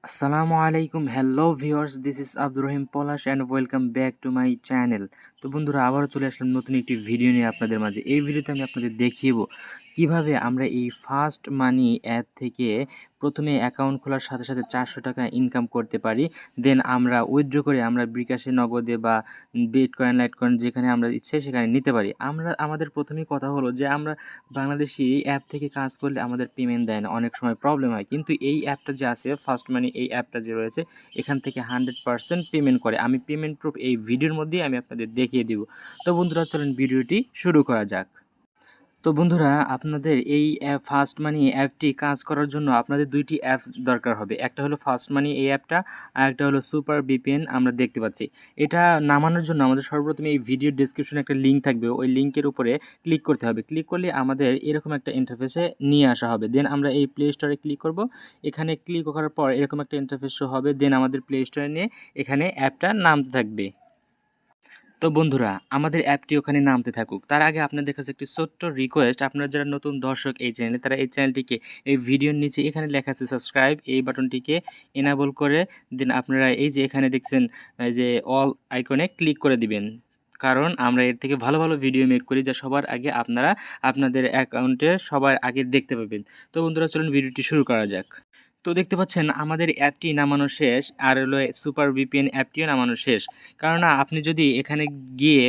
Assalamualaikum, hello viewers, this is Abdur Rahim Polash and welcome back to my channel. তো বন্ধুরা আবারও চলে আসলাম নতুন একটি ভিডিও নিয়ে আপনাদের মাঝে। এই ভিডিওতে আমি আপনাদের দেখিয়ে কিভাবে আমরা এই ফাস্ট মানি অ্যাপ থেকে প্রথমে অ্যাকাউন্ট খোলার সাথে সাথে 400 টাকা ইনকাম করতে পারি, দেন আমরা উইথড্র করে আমরা বিকাশে, নগদে বা বিটকয়েন, লাইটকয়েন যেখানে আমরা ইচ্ছে সেখানে নিতে পারি। আমাদের প্রথমেই কথা হলো যে আমরা বাংলাদেশি এই অ্যাপ থেকে কাজ করলে আমাদের পেমেন্ট দেয় না, অনেক সময় প্রবলেম হয়। কিন্তু এই অ্যাপটা যে আছে ফাস্ট মানি, এই অ্যাপটা যে রয়েছে এখান থেকে 100% পেমেন্ট করে। আমি পেমেন্ট প্রুফ এই ভিডিওর মধ্যেই আমি আপনাদের দেখিয়ে দিব। তো বন্ধুরা চলেন ভিডিওটি শুরু করা যাক। তো বন্ধুরা আপনাদের এই ফাস্ট মানি অ্যাপটি কাজ করার জন্য আপনাদের দুইটি অ্যাপস দরকার হবে। একটা হলো ফাস্ট মানি এই অ্যাপটা, আর একটা হলো সুপার ভিপিএন আমরা দেখতে পাচ্ছি। এটা নামানোর জন্য আমাদের সর্বপ্রথমে এই ভিডিও ডেসক্রিপশনে একটা লিঙ্ক থাকবে, ওই লিঙ্কের উপরে ক্লিক করতে হবে। ক্লিক করলে আমাদের এরকম একটা ইন্টারফেসে নিয়ে আসা হবে। দেন আমরা এই প্লে স্টোরে ক্লিক করব। এখানে ক্লিক করার পর এরকম একটা ইন্টারফেস শো হবে। দেন আমাদের প্লে স্টোরে নিয়ে এখানে অ্যাপটা নামতে থাকবে। তো বন্ধুরা আমাদের অ্যাপটি ওখানে নামতে থাকুক, তার আগে আপনাদের কাছে একটি ছোট্ট রিকোয়েস্ট, আপনারা যারা নতুন দর্শক এই চ্যানেলে, তারা এই চ্যানেলটিকে এই ভিডিওর নিচে এখানে লেখা আছে সাবস্ক্রাইব, এই বাটনটিকে এনাবল করে দেন আপনারা এই যে এখানে দেখছেন যে অল আইকনে ক্লিক করে দিবেন। কারণ আমরা এর থেকে ভালো ভালো ভিডিও মেক করি, যা সবার আগে আপনারা আপনাদের অ্যাকাউন্টে সবার আগে দেখতে পাবেন। তো বন্ধুরা চলুন ভিডিওটি শুরু করা যাক। তো দেখতে পাচ্ছেন আমাদের অ্যাপটি নামানো শেষ, আর হলো সুপার ভিপিএন অ্যাপটিও নামানো শেষ। কারণ আপনি যদি এখানে গিয়ে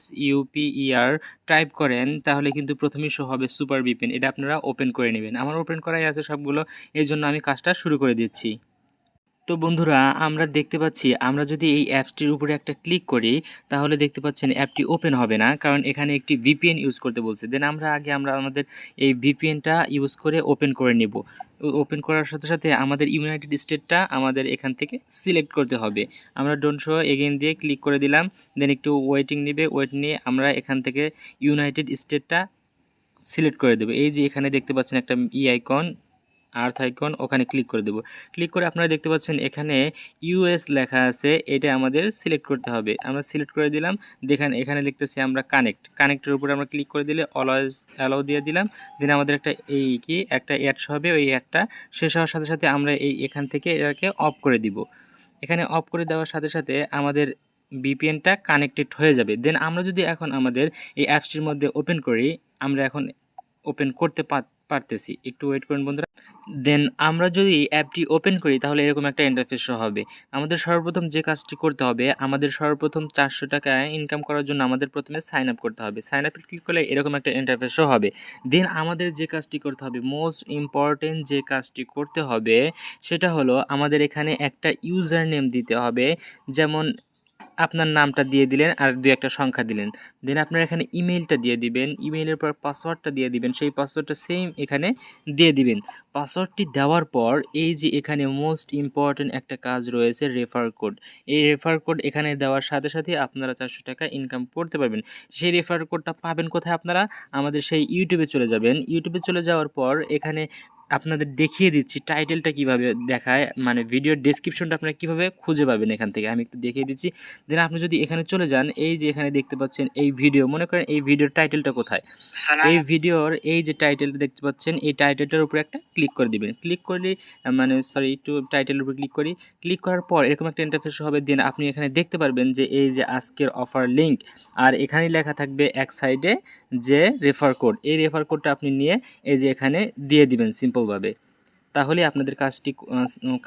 SUPER টাইপ করেন তাহলে কিন্তু প্রথমেই শো হবে সুপার ভিপিএন, এটা আপনারা ওপেন করে নেবেন। আমার ওপেন করাই আছে সবগুলো, এই জন্য আমি কাজটা শুরু করে দিচ্ছি। তো বন্ধুরা আমরা দেখতে পাচ্ছি আমরা যদি এই অ্যাপসটির উপরে একটা ক্লিক করি তাহলে দেখতে পাচ্ছেন অ্যাপটি ওপেন হবে না, কারণ এখানে একটি ভিপিএন ইউজ করতে বলছে। দেন আমরা আমাদের এই ভিপিএনটা ইউজ করে ওপেন করে নেব। ওপেন করার সাথে সাথে আমাদের ইউনাইটেড স্টেটটা আমাদের এখান থেকে সিলেক্ট করতে হবে। আমরা ডোন্ট শো এগেইন দিয়ে ক্লিক করে দিলাম। দেন একটু ওয়েটিং নেবে, ওয়েট নিয়ে আমরা এখান থেকে ইউনাইটেড স্টেটটা সিলেক্ট করে দেবো। এই যে এখানে দেখতে পাচ্ছেন একটা আইকন, আর্থ আইকন, ওখানে ক্লিক করে দেব। ক্লিক করে আপনারা দেখতে পাচ্ছেন এখানে US লেখা আছে, এটা আমাদের সিলেক্ট করতে হবে। আমরা সিলেক্ট করে দিলাম। দেখেন এখানে লিখতেছি আমরা কানেক্টের উপরে আমরা ক্লিক করে দিলে অলওয়েজ অ্যালাউ দিয়ে দিলাম। দেন আমাদের একটা একটা অ্যাডস হবে, ওই অ্যাডটা শেষ হওয়ার সাথে সাথে আমরা এখান থেকে এটাকে অফ করে দিব। এখানে অফ করে দেওয়ার সাথে সাথে আমাদের ভিপিএনটা কানেক্টেড হয়ে যাবে। দেন আমরা যদি এখন আমাদের এই অ্যাপসটির মধ্যে ওপেন করি, আমরা এখন ওপেন করতে পারতেছি। একটু ওয়েট করুন বন্ধুরা। দেন আমরা যদি অ্যাপটি ওপেন করি তাহলে এরকম একটা ইন্টারফেস শো হবে। আমাদের সর্বপ্রথম যে কাজটি করতে হবে, আমাদের সর্বপ্রথম 400 টাকা ইনকাম করার জন্য আমাদের প্রথমে সাইন আপ করতে হবে। সাইন আপে ক্লিক করলে এরকম একটা ইন্টারফেস শো হবে। দেন আমাদের যে কাজটি করতে হবে, মোস্ট ইম্পর্টেন্ট যে কাজটি করতে হবে সেটা হলো আমাদের এখানে একটা ইউজার নেম দিতে হবে। যেমন আপনার নামটা দিয়ে দিলেন আর দুই একটা সংখ্যা দিলেন। দেন আপনারা এখানে ইমেইলটা দিয়ে দিবেন, ইমেইলের পর পাসওয়ার্ডটা দিয়ে দিবেন, সেই পাসওয়ার্ডটা সেম এখানে দিয়ে দিবেন। পাসওয়ার্ডটি দেওয়ার পর এই যে এখানে মোস্ট ইম্পর্টেন্ট একটা কাজ রয়েছে, রেফার কোড। এই রেফার কোড এখানে দেওয়ার সাথে সাথে আপনারা 400 টাকা ইনকাম করতে পারবেন। সেই রেফার কোডটা পাবেন কোথায়? আপনারা আমাদের সেই ইউটিউবে চলে যাবেন। ইউটিউবে চলে যাওয়ার পর এখানে আপনাদের দেখিয়ে দিচ্ছি টাইটেলটা কিভাবে দেখায়, মানে ভিডিওর ডেসক্রিপশনটা আপনারা কিভাবে খুঁজে পাবেন এখান থেকে আমি একটু দেখিয়ে দিচ্ছি। দেন আপনি যদি এখানে চলে যান, এই যে এখানে দেখতে পাচ্ছেন এই ভিডিও, মনে করেন এই ভিডিওর টাইটেলটা কোথায়, এই ভিডিওর এই যে টাইটেলটা দেখতে পাচ্ছেন, এই টাইটেলটার উপরে একটা ক্লিক করে দিবেন। ক্লিক করলে একটু টাইটেলের উপরে ক্লিক করি। ক্লিক করার পর এরকম একটা ইন্টারফেস হবে। দেন আপনি এখানে দেখতে পারবেন যে এই যে আজকের অফার লিঙ্ক, আর এখানেই লেখা থাকবে এক সাইডে যে রেফার কোড। এই রেফার কোডটা আপনি নিয়ে এই যে এখানে দিয়ে দিবেন সিম্পলভাবে, তাহলে আপনাদের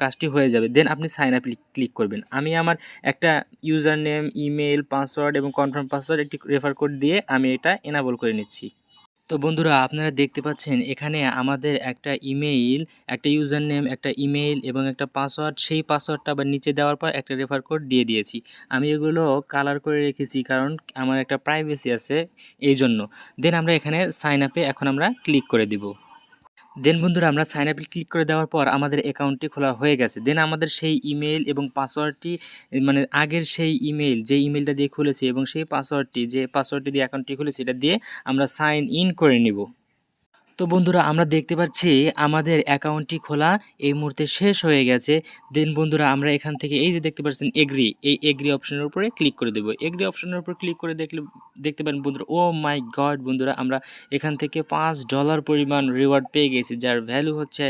কাজটি হয়ে যাবে। দেন আপনি সাইন আপ ক্লিক করবেন। আমি আমার একটা ইউজার নেম, ইমেল, পাসওয়ার্ড এবং কনফার্ম পাসওয়ার্ড একটি রেফার কোড দিয়ে আমি এটা এনাবল করে নিচ্ছি। তো বন্ধুরা আপনারা দেখতে পাচ্ছেন এখানে আমাদের একটা ইমেইল, একটা ইউজার নেম, একটা ইমেইল এবং একটা পাসওয়ার্ড, সেই পাসওয়ার্ডটা আবার নিচে দেওয়ার পর একটা রেফার কোড দিয়ে দিয়েছি। আমি এগুলো কালার করে রেখেছি কারণ আমার একটা প্রাইভেসি আছে এই জন্য। দেন আমরা এখানে সাইন আপে এখন আমরা ক্লিক করে দিব। দেন বন্ধুরা আমরা সাইন আপে ক্লিক করে দেওয়ার পর আমাদের অ্যাকাউন্টটি খোলা হয়ে গেছে। দেন আমাদের সেই ইমেল এবং পাসওয়ার্ডটি, মানে আগের সেই ইমেল যে ইমেলটা দিয়ে খুলেছি এবং সেই পাসওয়ার্ডটি যে পাসওয়ার্ডটি দিয়ে অ্যাকাউন্টটি খুলেছি, এটা দিয়ে আমরা সাইন ইন করে নিব। তো বন্ধুরা আমরা দেখতে পাচ্ছি আমাদের অ্যাকাউন্টটি খোলা এই মুহূর্তে শেষ হয়ে গেছে। দেন বন্ধুরা আমরা এখান থেকে এই যে দেখতে পাচ্ছেন এগ্রি, এই এগ্রি অপশনের উপরে ক্লিক করে দেবো। এগ্রি অপশনের উপর ক্লিক করে দেখতে পারেন বন্ধুরা, ও মাই গড বন্ধুরা, আমরা এখান থেকে $5 পরিমাণ রিওয়ার্ড পেয়ে গেছি, যার ভ্যালু হচ্ছে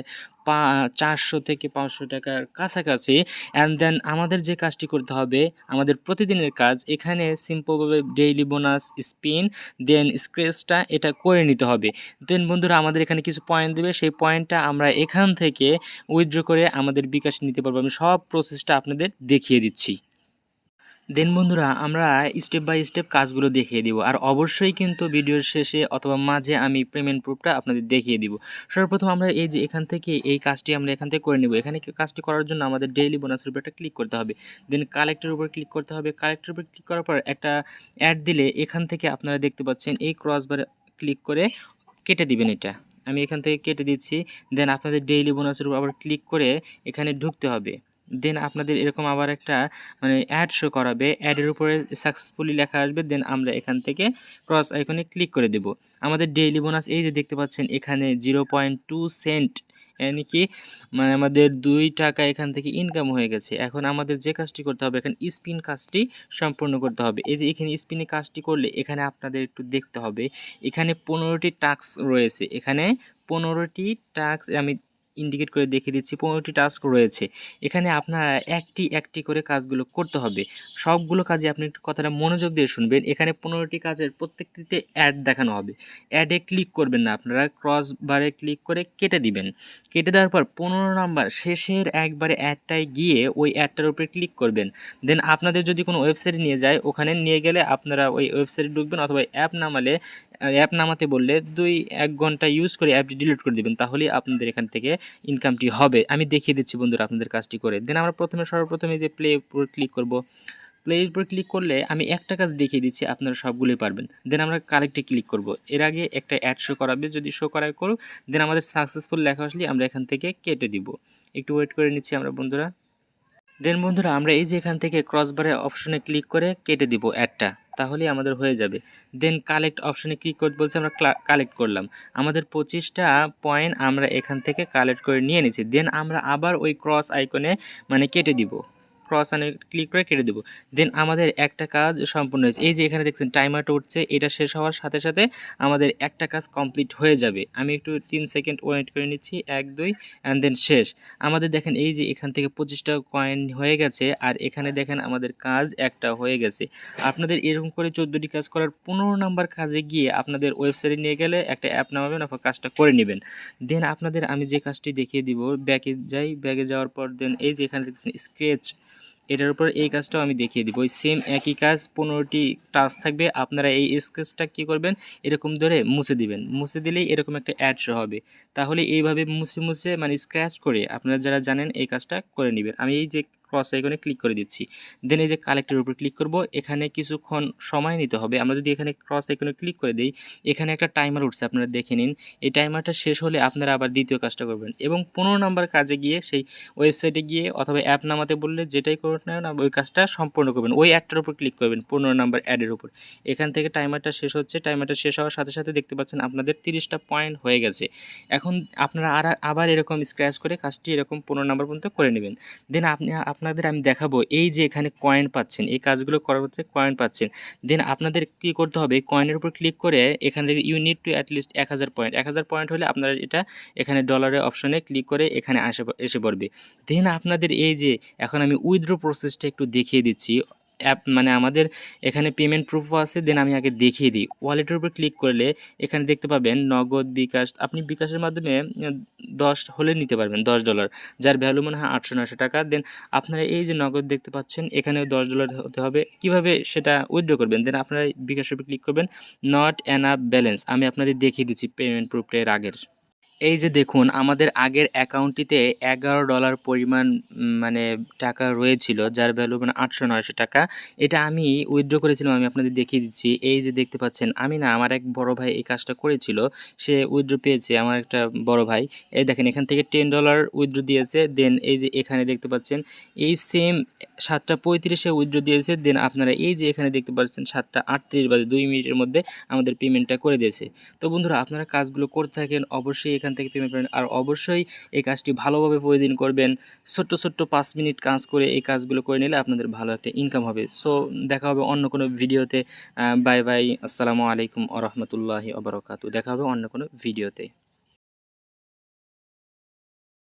400 থেকে 500 টাকার কাছাকাছি। অ্যান্ড দেন আমাদের যে কাজটি করতে হবে, আমাদের প্রতিদিনের কাজ, এখানে সিম্পলভাবে ডেইলি বোনাস, স্পিন, দেন স্ক্র্যাচটা এটা করে নিতে হবে। দেন বন্ধুরা আমাদের এখানে কিছু পয়েন্ট দেবে, সেই পয়েন্টটা আমরা এখান থেকে উইথড্র করে আমাদের বিকাশে নিতে পারবো। আমি সব প্রসেসটা আপনাদের দেখিয়ে দিচ্ছি। দেন বন্ধুরা আমরা স্টেপ বাই স্টেপ কাজগুলো দেখিয়ে দিব, আর অবশ্যই কিন্তু ভিডিওর শেষে অথবা মাঝে আমি পেমেন্ট প্রুফটা আপনাদের দেখিয়ে দিব। সর্বপ্রথম আমরা এই যে এখান থেকে এই কাজটি আমরা এখান থেকে করে নেব। এখানে কাজটি করার জন্য আমাদের ডেইলি বোনাসের উপর একটা ক্লিক করতে হবে, দেন কালেক্টের উপর ক্লিক করতে হবে। কালেক্টের উপর ক্লিক করার পর একটা অ্যাড দিলে এখান থেকে আপনারা দেখতে পাচ্ছেন এই ক্রসবারে ক্লিক করে কেটে দিবেন। এটা আমি এখান থেকে কেটে দিচ্ছি। দেন আপনাদের ডেইলি বোনাসের উপর আবার ক্লিক করে এখানে ঢুকতে হবে। দেন আপনাদের এরকম আবার একটা অ্যাড শো করাবে, অ্যাডের উপরে সাকসেসফুলি লেখা আসবে। দেন আমরা এখান থেকে ক্রস আইকনে ক্লিক করে দেব। আমাদের ডেইলি বোনাস এই যে দেখতে পাচ্ছেন এখানে 0.2 সেন্ট, মানে কি আমাদের 2 টাকা এখান থেকে ইনকাম হয়ে গেছে। এখন আমাদের যে কাজটি করতে হবে, এখানে স্পিন কাজটি সম্পূর্ণ করতে হবে। এই যে এখানে স্পিনে কাজটি করলে এখানে আপনাদের একটু দেখতে হবে, এখানে 15টি টাস্ক রয়েছে। এখানে 15টি টাস্ক আমি ইন্ডিকেট করে দেখিয়ে দিচ্ছি। 15টি টাস্ক রয়েছে। এখানে আপনারা একটি করে কাজগুলো করতে হবে। সবগুলো কাজে আপনি একটু কথাটা মনোযোগ দিয়ে শুনবেন। এখানে 15টি কাজের প্রত্যেকটিতে অ্যাড দেখানো হবে। অ্যাডে ক্লিক করবেন না, আপনারা ক্রস বারে ক্লিক করে কেটে দিবেন। কেটে দেওয়ার পর 15 নাম্বার শেষের একবারে অ্যাডটায় গিয়ে ওই অ্যাডটার উপরে ক্লিক করবেন। দেন আপনাদের যদি কোনো ওয়েবসাইটে নিয়ে যায়, ওখানে নিয়ে গেলে আপনারা ওই ওয়েবসাইটে ঢুকবেন, অথবা অ্যাপ নামাতে বললে 2-1 ঘন্টা ইউজ করে অ্যাপটি ডিলিট করে দেবেন, তাহলেই আপনাদের এখান থেকে ইনকামটি হবে। আমি দেখিয়ে দিচ্ছি বন্ধুরা আপনাদের কাজটি করে। দেন আমরা সর্বপ্রথমে যে প্লে উপর ক্লিক করব। প্লের উপর ক্লিক করলে আমি একটা কাজ দেখিয়ে দিচ্ছি, আপনারা সবগুলোই পারবেন। দেন আমরা কালেক্টে ক্লিক করব। এর আগে একটা অ্যাড শো করাবে, যদি শো করায় করুক, দেন আমাদের সাকসেসফুল লেখা আসলে আমরা এখান থেকে কেটে দিব। একটু ওয়েট করে নিচ্ছি আমরা বন্ধুরা। দেন বন্ধুরা আমরা এই যে এখান থেকে ক্রসবারে অপশনে ক্লিক করে কেটে দিব অ্যাডটা, তাহলেই আমাদের হয়ে যাবে। দেন কালেক্ট অপশনে ক্লিক করতে বলছে, আমরা কালেক্ট করলাম। আমাদের 25টা পয়েন্ট আমরা এখান থেকে কালেক্ট করে নিয়ে নিয়েছি। দেন আমরা আবার ওই ক্রস আইকনে কেটে দিব, ক্রস আইকনে ক্লিক করে কেটে দেবো। দেন আমাদের একটা কাজ সম্পূর্ণ হয়েছে। এই যে এখানে দেখছেন টাইমারটা উঠছে, এটা শেষ হওয়ার সাথে সাথে আমাদের একটা কাজ কমপ্লিট হয়ে যাবে। আমি একটু 3 সেকেন্ড ওয়েট করে নিচ্ছি, 1 2 অ্যান্ড দেন শেষ। আমাদের দেখেন এই যে এখান থেকে 25টা কয়েন হয়ে গেছে, আর এখানে দেখেন আমাদের কাজ একটা হয়ে গেছে। আপনাদের এরকম করে 14টি কাজ করার 15 নাম্বার কাজে গিয়ে আপনাদের ওয়েবসাইটে নিয়ে গেলে একটা অ্যাপ নামাবেন, অথবা কাজটা করে নেবেন। দেন আপনাদের আমি যে কাজটি দেখিয়ে দিব, ব্যাকে যাই। ব্যাকে যাওয়ার পর দেন এই যে এখানে দেখছেন স্কেচ, এটার উপর এই কাজটাও আমি দেখিয়ে দিব। ওই সেম একই কাজ, 15টি টাস্ক থাকবে। আপনারা এই স্কেচটা কী করবেন, এরকম ধরে মুছে দিবেন। মুছে দিলেই এরকম একটা অ্যাড শো হবে। তাহলে এইভাবে মুছে স্ক্র্যাচ করে আপনারা যারা জানেন এই কাজটা করে নেবেন। আমি এই যে ক্রস আইকনে ক্লিক করে দিচ্ছি। দেন এই যে কালেক্টের উপর ক্লিক করব। এখানে কিছুক্ষণ সময় নিতে হবে। আমরা যদি এখানে ক্রস আইকনে ক্লিক করে দিই, এখানে একটা টাইমার উঠছে, আপনারা দেখে নিন। এই টাইমারটা শেষ হলে আপনারা আবার দ্বিতীয় কাজটা করবেন, এবং 15 নাম্বার কাজে গিয়ে সেই ওয়েবসাইটে গিয়ে অথবা অ্যাপ নামাতে বললে যেটাই করুন না ওই কাজটা সম্পূর্ণ করবেন। ওই অ্যাডটার উপর ক্লিক করবেন, 15 নাম্বার অ্যাডের উপর। এখান থেকে টাইমারটা শেষ হচ্ছে। টাইমারটা শেষ হওয়ার সাথে সাথে দেখতে পাচ্ছেন আপনাদের 30টা পয়েন্ট হয়ে গেছে। এখন আপনারা আবার এরকম স্ক্র্যাচ করে কাজটি এরকম 15 নাম্বার পর্যন্ত করে নেবেন। দেন আপনাদের আমি দেখাবো এই যে এখানে কয়েন পাচ্ছেন, এই কাজগুলো করার পরে কয়েন পাচ্ছেন। দেন আপনাদের কী করতে হবে, কয়েনের উপর ক্লিক করে এখান থেকে you need to at least 1000 point. 1000 point হলে আপনারা এটা এখানে ডলারের অপশনে ক্লিক করে এখানে এসে পড়বে। দেন আপনাদের এই যে এখন আমি উইথড্র প্রসেসটা একটু দেখিয়ে দিচ্ছি। অ্যাপ আমাদের এখানে পেমেন্ট প্রুফও আছে। দেন আমি আগে দেখিয়ে দিই। ওয়ালেটের উপর ক্লিক করলে এখানে দেখতে পাবেন নগদ, বিকাশ। আপনি বিকাশের মাধ্যমে 10 হলে নিতে পারবেন, $10, যার ভ্যালু মনে হয় 800-900 টাকা। দেন আপনারা এই যে নগদ দেখতে পাচ্ছেন, এখানেও $10 হতে হবে। কিভাবে সেটা উইথড্র করবেন, দেন আপনারা বিকাশের উপর ক্লিক করবেন, নট এনাফ ব্যালেন্স। আমি আপনাদের দেখিয়ে দিচ্ছি পেমেন্ট প্রুফটা এর আগের। এই যে দেখুন আমাদের আগের অ্যাকাউন্টটিতে $11 পরিমাণ টাকা রয়েছিল, যার ভ্যালু 800-900 টাকা। এটা আমি উইথড্র করেছিলাম, আমি আপনাদের দেখিয়ে দিচ্ছি। এই যে দেখতে পাচ্ছেন আমার এক বড় ভাই এই কাজটা করেছিল, সে উইথড্র পেয়েছে। আমার একটা বড় ভাই এই দেখেন এখান থেকে $10 উইথড্র দিয়েছে। দেন এই যে এখানে দেখতে পাচ্ছেন এই সেম 7:35 উইথড্র দিয়েছে। দেন আপনারা এই যে এখানে দেখতে পাচ্ছেন 7:38 বাজে 2 মিনিটের মধ্যে আমাদের পেমেন্টটা করে দিয়েছে। তো বন্ধুরা আপনারা কাজগুলো করতে থাকেন, অবশ্যই এখান থেকে পেমেন্ট পাবেন। আর অবশ্যই এই কাজটি ভালোভাবে প্রতিদিন করবেন। ছোট্ট 5 মিনিট কাজ করে এই কাজগুলো করে নিলে আপনাদের ভালো একটা ইনকাম হবে। সো দেখা হবে অন্য কোনো ভিডিওতে। Bye bye. আসসালামু আলাইকুম ওয়া রাহমাতুল্লাহি ওয়া বারাকাতুহু। দেখা হবে অন্য কোনো ভিডিওতে।